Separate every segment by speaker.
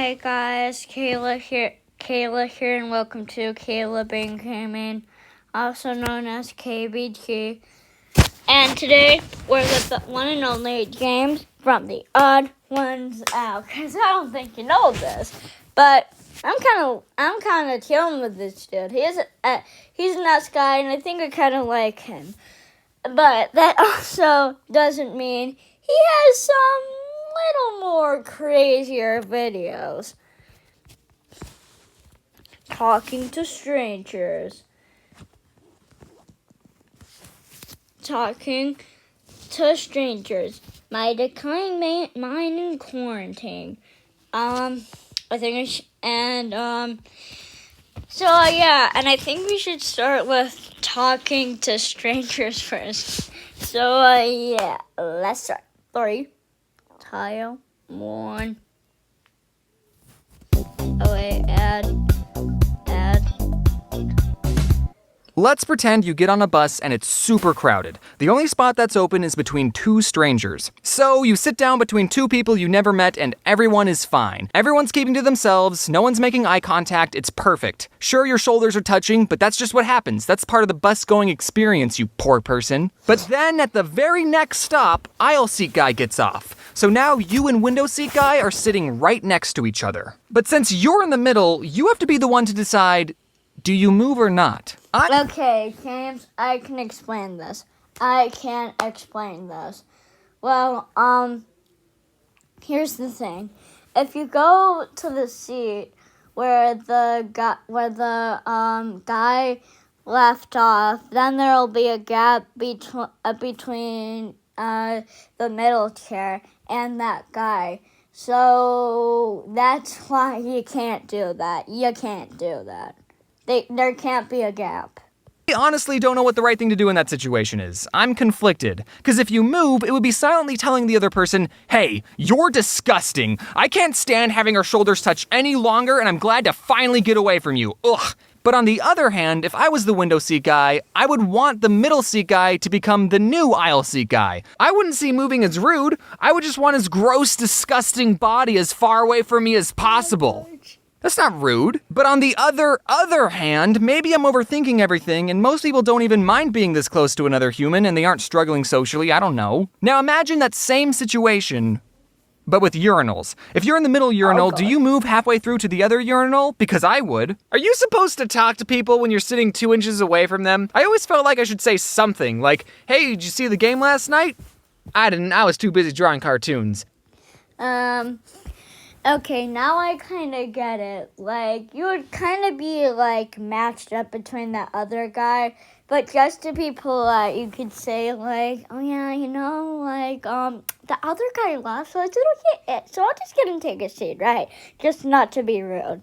Speaker 1: Hey guys, Kayla here, and welcome to Kayla Bang Gaming, also known as KBT. And today we're with the one and only James from the Odd Ones Out. Cause I don't think you know this, but I'm kind of chilling with this dude. He's a nice guy, and I think I kind of like him. But that also doesn't mean he has some little more crazier videos. Talking to strangers. My decline mine in quarantine. I think and I think we should start with talking to strangers first. So let's start. 3, 2, 1. Oh wait, add.
Speaker 2: Let's pretend you get on a bus and it's super crowded. The only spot that's open is between 2 strangers. So you sit down between 2 people you never met and everyone is fine. Everyone's keeping to themselves, no one's making eye contact, it's perfect. Sure, your shoulders are touching, but that's just what happens. That's part of the bus-going experience, you poor person. But then at the very next stop, aisle seat guy gets off. So now you and window seat guy are sitting right next to each other. But since you're in the middle, you have to be the one to decide, do you move or not?
Speaker 1: Okay, James, I can explain this. Well, here's the thing. If you go to the seat where the guy left off, then there'll be a gap between the middle chair and that guy. So that's why you can't do that. There can't be a gap.
Speaker 2: I honestly don't know what the right thing to do in that situation is. I'm conflicted. Because if you move, it would be silently telling the other person, hey, you're disgusting. I can't stand having our shoulders touch any longer, and I'm glad to finally get away from you. Ugh. But on the other hand, if I was the window seat guy, I would want the middle seat guy to become the new aisle seat guy. I wouldn't see moving as rude. I would just want his gross, disgusting body as far away from me as possible. That's not rude. But on the other hand, maybe I'm overthinking everything, and most people don't even mind being this close to another human, and they aren't struggling socially, I don't know. Now imagine that same situation, but with urinals. If you're in the middle urinal, do you move halfway through to the other urinal? Because I would. Are you supposed to talk to people when you're sitting 2 inches away from them? I always felt like I should say something, like, hey, did you see the game last night? I didn't, I was too busy drawing cartoons.
Speaker 1: Okay, now I kind of get it. Like, you would kind of be, like, matched up between that other guy, but just to be polite, you could say, like, oh, yeah, the other guy left, so I'm just gonna take a seat, right? Just not to be rude.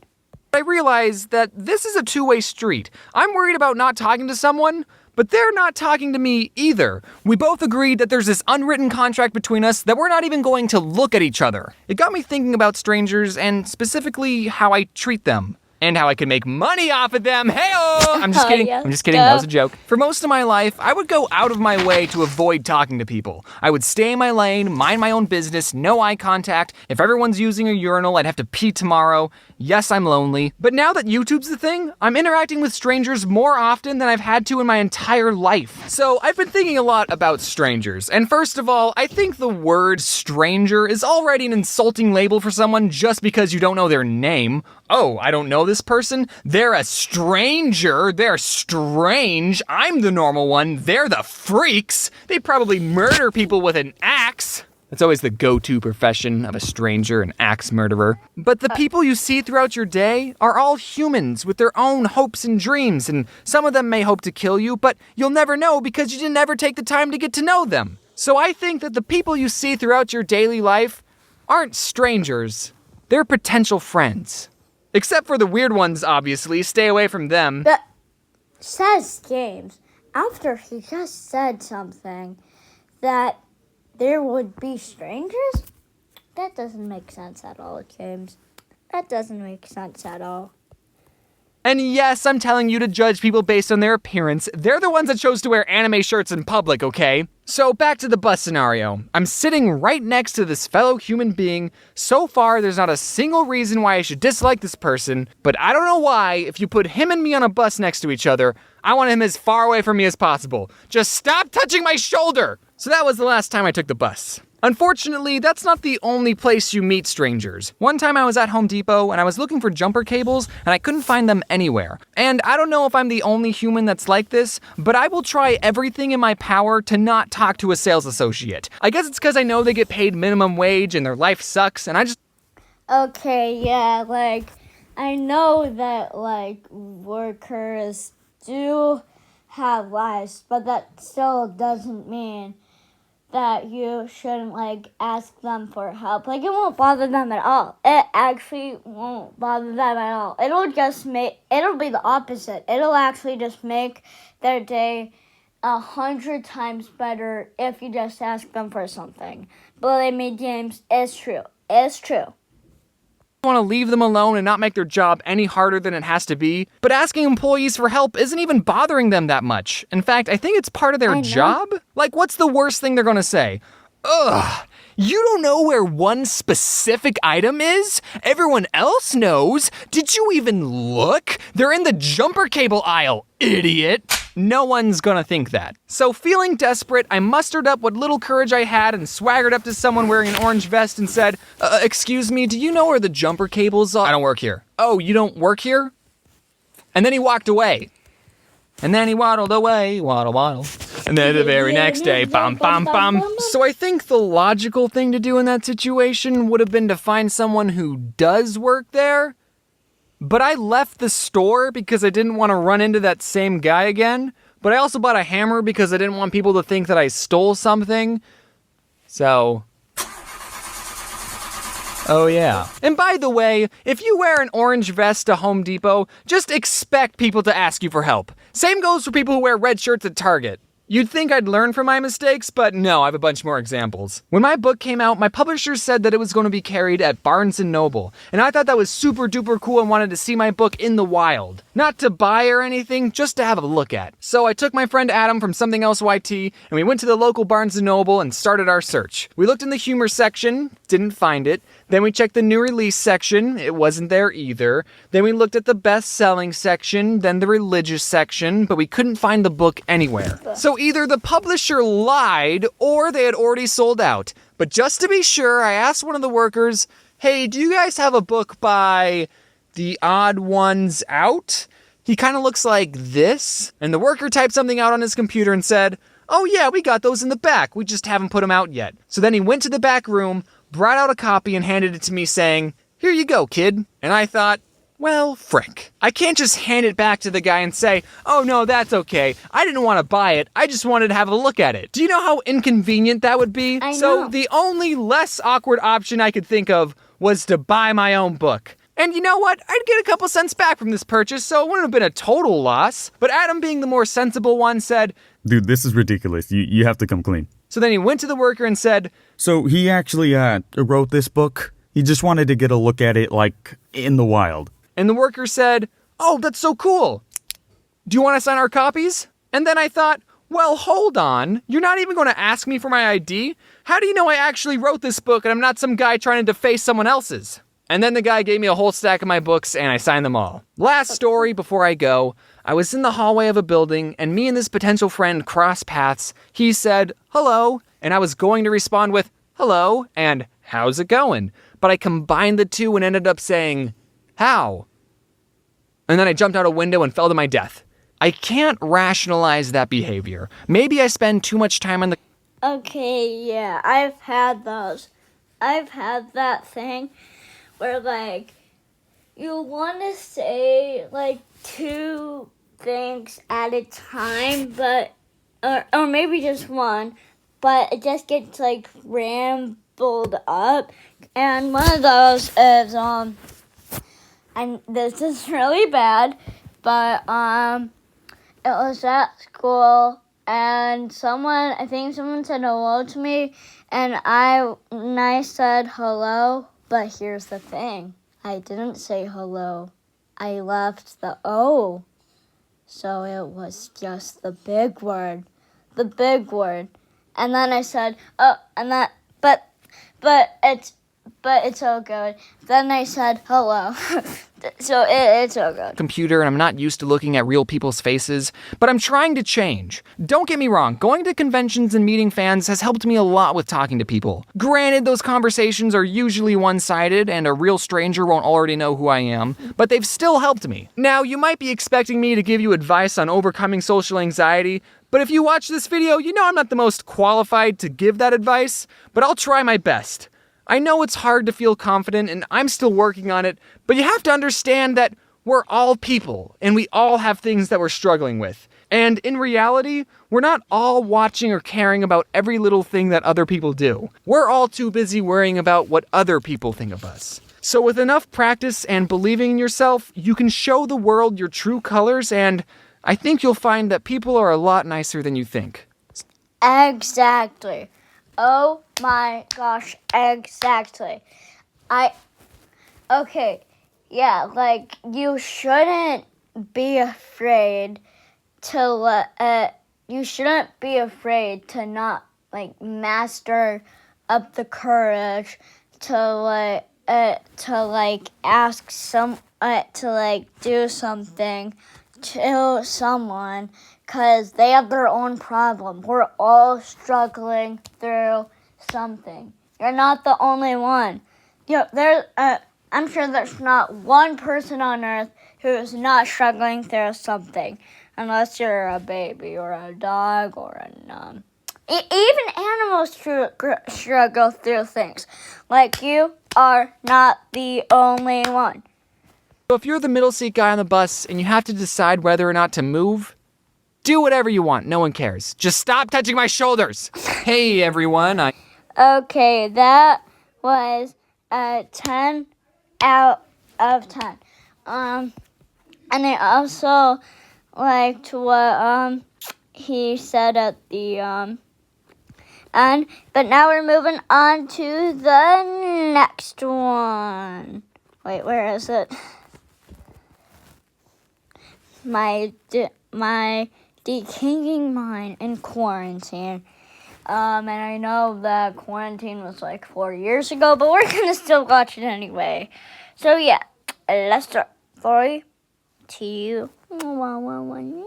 Speaker 2: I realize that this is a two-way street. I'm worried about not talking to someone, but they're not talking to me either. We both agreed that there's this unwritten contract between us that we're not even going to look at each other. It got me thinking about strangers and specifically how I treat them. And how I can make money off of them. Hey-oh! I'm just kidding.
Speaker 1: Yeah.
Speaker 2: I'm just kidding. That was a joke. For most of my life, I would go out of my way to avoid talking to people. I would stay in my lane, mind my own business, no eye contact. If everyone's using a urinal, I'd have to pee tomorrow. Yes, I'm lonely. But now that YouTube's the thing, I'm interacting with strangers more often than I've had to in my entire life. So I've been thinking a lot about strangers. And first of all, I think the word stranger is already an insulting label for someone just because you don't know their name. Oh, I don't know this person? They're a stranger. They're strange. I'm the normal one. They're the freaks. They probably murder people with an axe. That's always the go-to profession of a stranger, an axe murderer. But the people you see throughout your day are all humans with their own hopes and dreams, and some of them may hope to kill you, but you'll never know because you didn't ever take the time to get to know them. So I think that the people you see throughout your daily life aren't strangers. They're potential friends. Except for the weird ones, obviously. Stay away from them.
Speaker 1: But says James, after he just said something, that there would be strangers? That doesn't make sense at all, James. That doesn't make sense at all.
Speaker 2: And yes, I'm telling you to judge people based on their appearance. They're the ones that chose to wear anime shirts in public, okay? So back to the bus scenario. I'm sitting right next to this fellow human being. So far, there's not a single reason why I should dislike this person, but I don't know why, if you put him and me on a bus next to each other, I want him as far away from me as possible. Just stop touching my shoulder! So that was the last time I took the bus. Unfortunately, that's not the only place you meet strangers. One time I was at Home Depot and I was looking for jumper cables and I couldn't find them anywhere. And I don't know if I'm the only human that's like this, but I will try everything in my power to not talk to a sales associate. I guess it's because I know they get paid minimum wage and their life sucks and I just...
Speaker 1: Okay, yeah, like, I know that, like, workers do have lives, but that still doesn't mean that you shouldn't, like, ask them for help. Like, it won't bother them at all. It actually won't bother them at all. It'll be the opposite. It'll actually just make their day 100 times better if you just ask them for something. Believe me, James, it's true. It's true.
Speaker 2: Want to leave them alone and not make their job any harder than it has to be, but asking employees for help isn't even bothering them that much. In fact, I think it's part of their job. Like, what's the worst thing they're gonna say? Ugh, you don't know where one specific item is? Everyone else knows. Did you even look? They're in the jumper cable aisle, idiot. No one's gonna think that. So feeling desperate, I mustered up what little courage I had and swaggered up to someone wearing an orange vest and said, excuse me, do you know where the jumper cables are? I don't work here. Oh, you don't work here? And then he walked away. And then he waddled away, waddle. And then the very next day, bum. So I think the logical thing to do in that situation would have been to find someone who does work there. But I left the store because I didn't want to run into that same guy again. But I also bought a hammer because I didn't want people to think that I stole something. So... oh yeah. And by the way, if you wear an orange vest to Home Depot, just expect people to ask you for help. Same goes for people who wear red shirts at Target. You'd think I'd learn from my mistakes, but no, I have a bunch more examples. When my book came out, my publisher said that it was going to be carried at Barnes & Noble, and I thought that was super duper cool and wanted to see my book in the wild. Not to buy or anything, just to have a look at. So I took my friend Adam from Something Else YT, and we went to the local Barnes & Noble and started our search. We looked in the humor section, didn't find it. Then we checked the new release section, it wasn't there either. Then we looked at the best-selling section, then the religious section, but we couldn't find the book anywhere. So either the publisher lied, or they had already sold out. But just to be sure, I asked one of the workers, hey, do you guys have a book by TheOdd1sOut? He kind of looks like this. And the worker typed something out on his computer and said, oh yeah, we got those in the back, we just haven't put them out yet. So then he went to the back room, brought out a copy and handed it to me saying, here you go, kid. And I thought, well, frick. I can't just hand it back to the guy and say, oh no, that's okay. I didn't want to buy it. I just wanted to have a look at it. Do you know how inconvenient that would be?
Speaker 1: I know.
Speaker 2: So the only less awkward option I could think of was to buy my own book. And you know what? I'd get a couple cents back from this purchase, so it wouldn't have been a total loss. But Adam, being the more sensible one, said,
Speaker 3: dude, this is ridiculous. You have to come clean.
Speaker 2: So then he went to the worker and said,
Speaker 3: so he actually wrote this book. He just wanted to get a look at it, like, in the wild.
Speaker 2: And the worker said, oh, that's so cool. Do you want to sign our copies? And then I thought, well, hold on. You're not even going to ask me for my ID? How do you know I actually wrote this book and I'm not some guy trying to deface someone else's? And then the guy gave me a whole stack of my books and I signed them all. Last story before I go. I was in the hallway of a building and me and this potential friend crossed paths. He said, hello, and I was going to respond with, hello, and how's it going? But I combined the two and ended up saying, how? And then I jumped out a window and fell to my death. I can't rationalize that behavior. Maybe I spend too much time on the...
Speaker 1: Okay, yeah, I've had those. I've had that thing where, like, you want to say, like, two things at a time, but, or maybe just one, but it just gets, like, rambled up. And one of those is, and this is really bad, but, it was at school, and I think someone said hello to me, and I said hello, but here's the thing. I didn't say hello. I left the O. So it was just the big word. The big word. And then I said, oh, and that, but it's so good. Then I said, hello. So it's so good.
Speaker 2: Computer, and I'm not used to looking at real people's faces, but I'm trying to change. Don't get me wrong, going to conventions and meeting fans has helped me a lot with talking to people. Granted, those conversations are usually one-sided, and a real stranger won't already know who I am, but they've still helped me. Now, you might be expecting me to give you advice on overcoming social anxiety, but if you watch this video, you know I'm not the most qualified to give that advice, but I'll try my best. I know it's hard to feel confident, and I'm still working on it, but you have to understand that we're all people, and we all have things that we're struggling with. And in reality, we're not all watching or caring about every little thing that other people do. We're all too busy worrying about what other people think of us. So with enough practice and believing in yourself, you can show the world your true colors, and I think you'll find that people are a lot nicer than you think.
Speaker 1: Exactly. Oh my gosh, exactly. You shouldn't be afraid to not, master up the courage to ask do something to someone, because they have their own problem. We're all struggling through something. You're not the only one. I'm sure there's not one person on earth who is not struggling through something, unless you're a baby or a dog or even animals struggle through things. You are not the only one.
Speaker 2: So if you're the middle seat guy on the bus and you have to decide whether or not to move, do whatever you want, no one cares. Just stop touching my shoulders. Hey everyone,
Speaker 1: Okay, that was a 10 out of 10. And I also liked what he said at the end. But now we're moving on to the next one. Wait, where is it? My decaying mind in quarantine. And I know that quarantine was 4 years ago, but we're gonna still watch it anyway. So yeah, let's start. 3, 2, 1.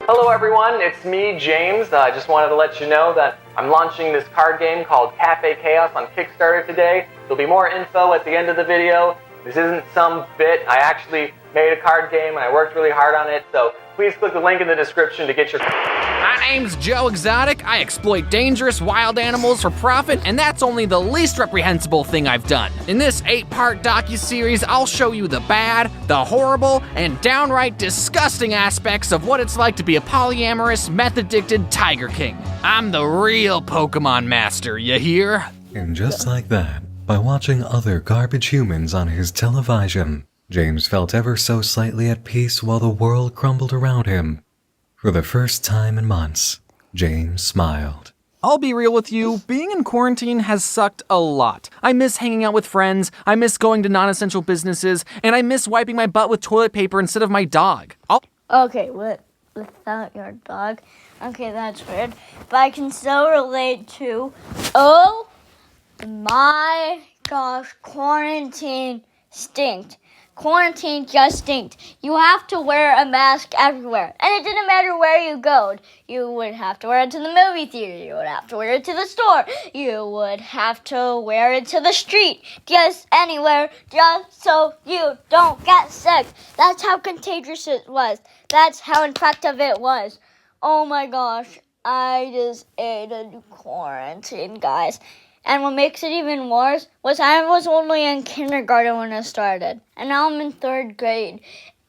Speaker 2: Hello everyone, it's me, James. I just wanted to let you know that I'm launching this card game called Cafe Chaos on Kickstarter today. There'll be more info at the end of the video. This isn't some bit. I actually made a card game and I worked really hard on it, so please click the link in the description to get your... My name's Joe Exotic. I exploit dangerous wild animals for profit, and that's only the least reprehensible thing I've done. In this 8-part docuseries, I'll show you the bad, the horrible, and downright disgusting aspects of what it's like to be a polyamorous, meth-addicted Tiger King. I'm the real Pokemon master, you hear?
Speaker 4: And just like that, by watching other garbage humans on his television, James felt ever so slightly at peace while the world crumbled around him. For the first time in months, James smiled.
Speaker 2: I'll be real with you, being in quarantine has sucked a lot. I miss hanging out with friends, I miss going to non-essential businesses, and I miss wiping my butt with toilet paper instead of my dog.
Speaker 1: Okay, without your dog? Okay, that's weird. But I can still relate to, oh my gosh, quarantine stinked. Quarantine just stinked. You have to wear a mask everywhere. And it didn't matter where you go. You would have to wear it to the movie theater. You would have to wear it to the store. You would have to wear it to the street. Just anywhere. Just so you don't get sick. That's how contagious it was. That's how effective it was. Oh my gosh. I just hated quarantine, guys. And what makes it even worse was I was only in kindergarten when it started. And now I'm in 3rd grade.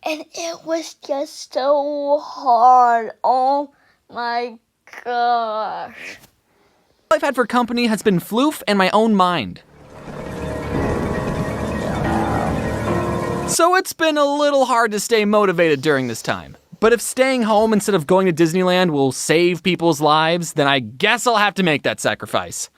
Speaker 1: And it was just so hard. Oh my gosh.
Speaker 2: All I've had for company has been floof and my own mind. So it's been a little hard to stay motivated during this time. But if staying home instead of going to Disneyland will save people's lives, then I guess I'll have to make that sacrifice.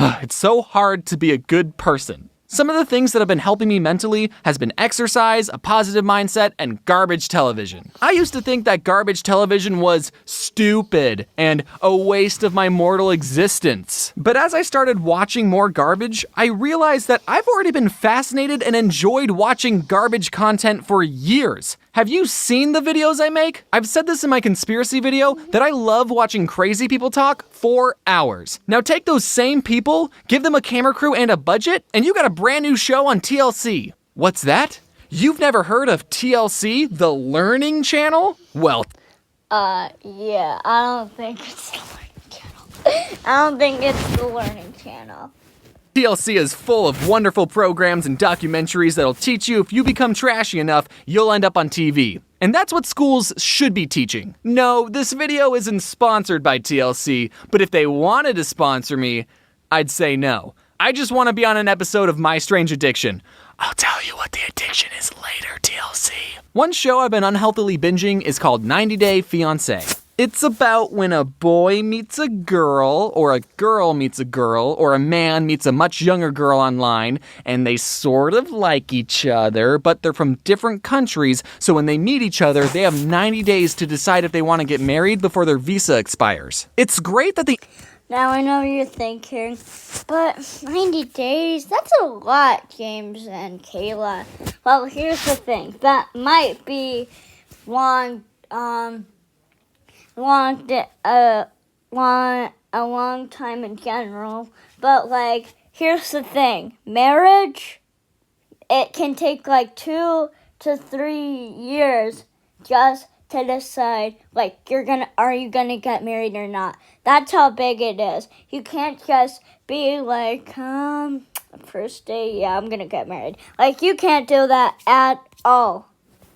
Speaker 2: It's so hard to be a good person. Some of the things that have been helping me mentally has been exercise, a positive mindset, and garbage television. I used to think that garbage television was stupid and a waste of my mortal existence. But as I started watching more garbage, I realized that I've already been fascinated and enjoyed watching garbage content for years. Have you seen the videos I make? I've said this in my conspiracy video that I love watching crazy people talk for hours. Now take those same people, give them a camera crew and a budget, and you got a brand new show on TLC. What's that? You've never heard of TLC, the Learning Channel? Well,
Speaker 1: yeah, I don't think it's the Learning Channel. I don't think it's the Learning Channel.
Speaker 2: TLC is full of wonderful programs and documentaries that'll teach you if you become trashy enough, you'll end up on TV. And that's what schools should be teaching. No, this video isn't sponsored by TLC, but if they wanted to sponsor me, I'd say no. I just want to be on an episode of My Strange Addiction. I'll tell you what the addiction is later, TLC. One show I've been unhealthily binging is called 90 Day Fiancé. It's about when a boy meets a girl meets a girl, or a man meets a much younger girl online, and they sort of like each other, but they're from different countries, so when they meet each other, they have 90 days to decide if they want to get married before their visa expires. It's great that the...
Speaker 1: Now I know you're thinking, but 90 days, that's a lot, James and Kayla. Well, here's the thing, that might be long a long time in general, but like, here's the thing, marriage, it can take like 2 to 3 years just to decide, like, are you gonna get married or not. That's how big it is. You can't just be like, first day, yeah, I'm gonna get married. Like, you can't do that at all.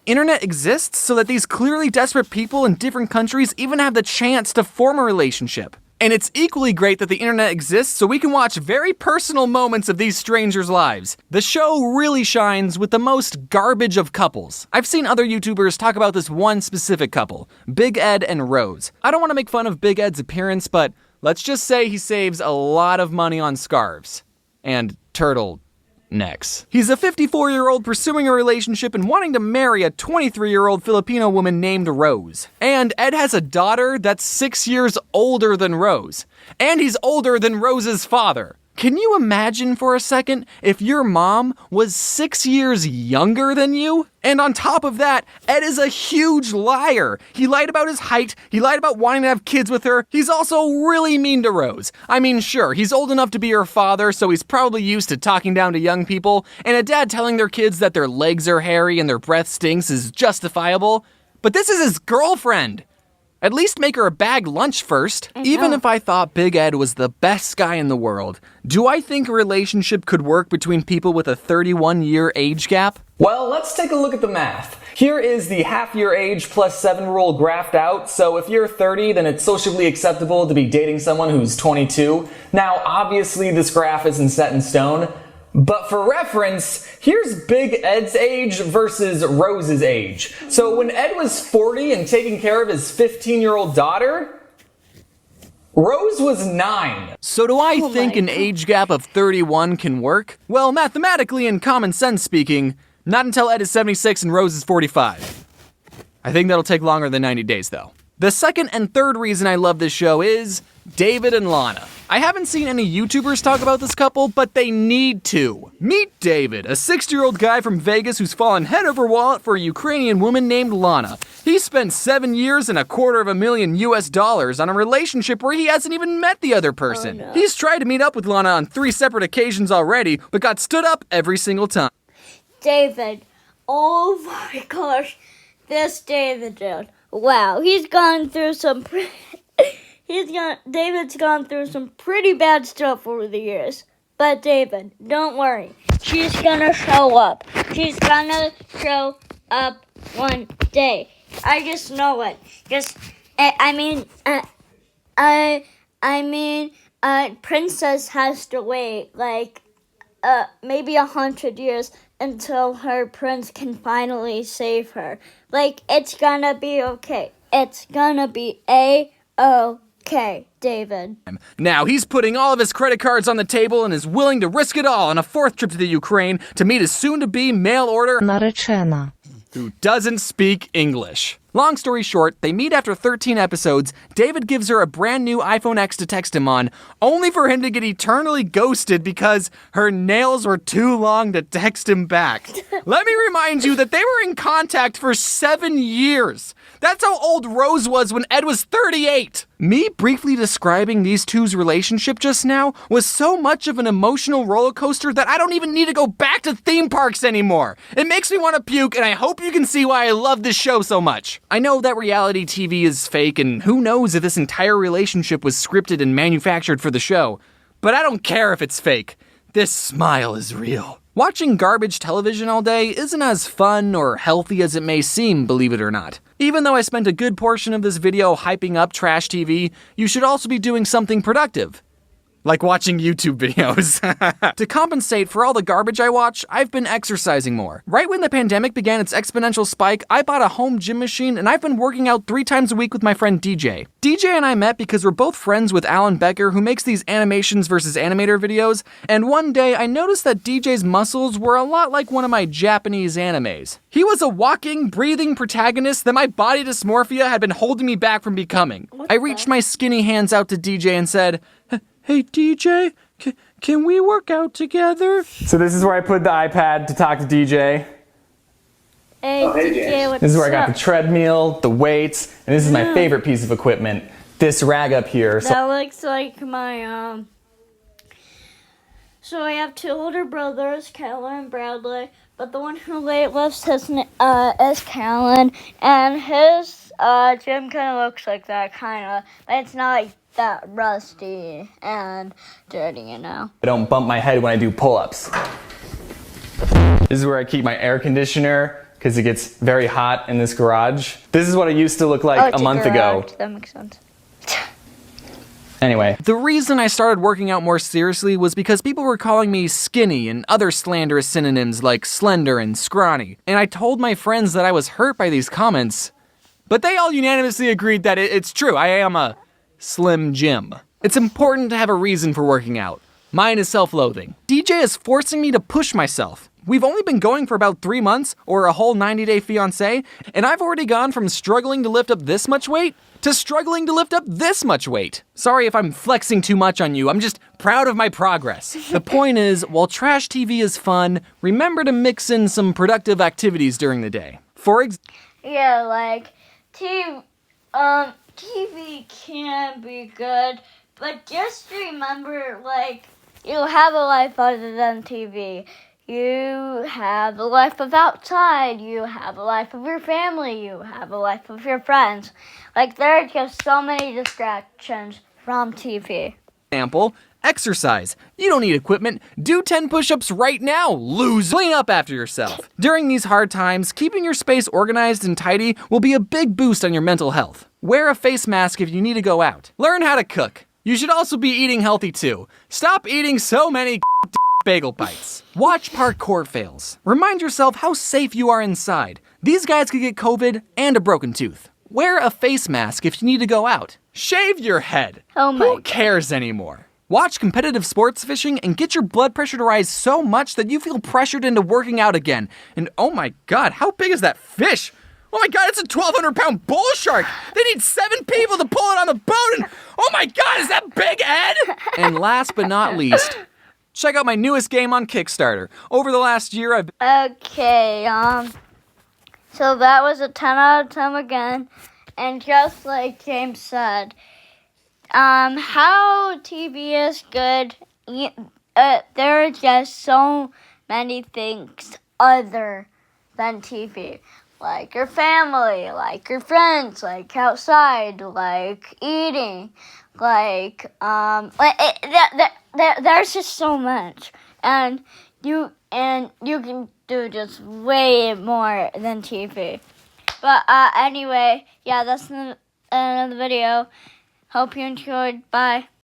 Speaker 2: Internet exists so that these clearly desperate people in different countries even have the chance to form a relationship. And it's equally great that the internet exists so we can watch very personal moments of these strangers' lives. The show really shines with the most garbage of couples. I've seen other YouTubers talk about this one specific couple, Big Ed and Rose. I don't want to make fun of Big Ed's appearance, but let's just say he saves a lot of money on scarves and turtle necks. He's a 54-year-old pursuing a relationship and wanting to marry a 23-year-old Filipino woman named Rose. And Ed has a daughter that's 6 years older than Rose. And he's older than Rose's father. Can you imagine for a second if your mom was 6 years younger than you? And on top of that, Ed is a huge liar. He lied about his height, he lied about wanting to have kids with her, he's also really mean to Rose. I mean, sure, he's old enough to be her father, so he's probably used to talking down to young people, and a dad telling their kids that their legs are hairy and their breath stinks is justifiable. But this is his girlfriend. At least make her a bag lunch first. Even if I thought Big Ed was the best guy in the world, do I think a relationship could work between people with a 31-year age gap? Well, let's take a look at the math. Here is the half-year age plus 7 rule graphed out. So if you're 30, then it's socially acceptable to be dating someone who's 22. Now, obviously, this graph isn't set in stone. But for reference, here's Big Ed's age versus Rose's age. So when Ed was 40 and taking care of his 15-year-old daughter, Rose was 9. So do I think an age gap of 31 can work? Well, mathematically and common sense speaking, not until Ed is 76 and Rose is 45. I think that'll take longer than 90 days though. The second and third reason I love this show is David and Lana. I haven't seen any YouTubers talk about this couple, but they need to. Meet David, a 60-year-old guy from Vegas who's fallen head over wallet for a Ukrainian woman named Lana. He spent 7 years and $250,000 on a relationship where he hasn't even met the other person. Oh, no. He's tried to meet up with Lana on 3 separate occasions already, but got stood up every single time.
Speaker 1: David, oh my gosh, this David dude. Wow, he's gone through some David's gone through some pretty bad stuff over the years. But David, don't worry. She's gonna show up. She's gonna show up one day. I just know it. Princess has to wait maybe 100 years until her prince can finally save her. It's gonna be okay. It's gonna be A-OK. Okay, David.
Speaker 2: Now he's putting all of his credit cards on the table and is willing to risk it all on a 4th trip to the Ukraine to meet his soon-to-be mail-order
Speaker 5: Наречена.
Speaker 2: who doesn't speak English. Long story short, they meet after 13 episodes. David gives her a brand new iPhone X to text him on, only for him to get eternally ghosted because her nails were too long to text him back. Let me remind you that they were in contact for 7 years. That's how old Rose was when Ed was 38. Me briefly describing these two's relationship just now was so much of an emotional roller coaster that I don't even need to go back to theme parks anymore. It makes me want to puke, and I hope you can see why I love this show so much. I know that reality TV is fake, and who knows if this entire relationship was scripted and manufactured for the show. But I don't care if it's fake. This smile is real. Watching garbage television all day isn't as fun or healthy as it may seem, believe it or not. Even though I spent a good portion of this video hyping up trash TV, you should also be doing something productive. Like watching YouTube videos. To compensate for all the garbage I watch, I've been exercising more. Right when the pandemic began its exponential spike, I bought a home gym machine and I've been working out 3 times a week with my friend DJ. DJ and I met because we're both friends with Alan Becker, who makes these animations versus animator videos, and one day I noticed that DJ's muscles were a lot like one of my Japanese animes. He was a walking, breathing protagonist that my body dysmorphia had been holding me back from becoming. I reached my skinny hands out to DJ and said, "Hey DJ, can we work out together?" So this is where I put the iPad to talk to DJ.
Speaker 1: Hey, DJ, what's up?
Speaker 2: This is where I got the treadmill, the weights, and this is my favorite piece of equipment. This rag up here.
Speaker 1: That looks like my, So I have 2 older brothers, Kayla and Bradley, but the one who lifts his is Callan, and his gym kind of looks like that, but it's not like that rusty and dirty, you know.
Speaker 2: I don't bump my head when I do pull-ups. This is where I keep my air conditioner because it gets very hot in this garage. This is what it used to look like a month ago.
Speaker 1: That makes sense.
Speaker 2: Anyway, the reason I started working out more seriously was because people were calling me skinny and other slanderous synonyms like slender and scrawny. And I told my friends that I was hurt by these comments, but they all unanimously agreed that it's true. I am a Slim Jim. It's important to have a reason for working out. Mine is self-loathing. DJ is forcing me to push myself. We've only been going for about 3 months, or a whole 90-day fiancé, and I've already gone from struggling to lift up this much weight to struggling to lift up this much weight. Sorry if I'm flexing too much on you, I'm just proud of my progress. The point is, while trash TV is fun, remember to mix in some productive activities during the day.
Speaker 1: Yeah, like, TV can be good, but just remember, like, you have a life other than TV. You have a life of outside. You have a life of your family. You have a life of your friends. Like, there are just so many distractions from TV.
Speaker 2: Example, exercise. You don't need equipment. Do 10 push-ups right now, loser. Clean up after yourself. During these hard times, keeping your space organized and tidy will be a big boost on your mental health. Wear a face mask if you need to go out. Learn how to cook. You should also be eating healthy too. Stop eating so many bagel bites. Watch parkour fails. Remind yourself how safe you are inside. These guys could get COVID and a broken tooth. Wear a face mask if you need to go out. Shave your head.
Speaker 1: Oh my
Speaker 2: Who cares anymore? Watch competitive sports fishing and get your blood pressure to rise so much that you feel pressured into working out again. And oh my God, how big is that fish? Oh my God, it's a 1,200-pound bull shark. They need 7 people to pull it on the boat. And oh my God, is that big, Ed? And last but not least, check out my newest game on Kickstarter. Over the last year, I've...
Speaker 1: Okay, so that was a 10 out of 10 again. And just like James said, how TV is good, there are just so many things other than TV. Like your family, like your friends, like outside, like eating, there's just so much, and you can do just way more than TV. But anyway, yeah, that's the end of the video. Hope you enjoyed. Bye.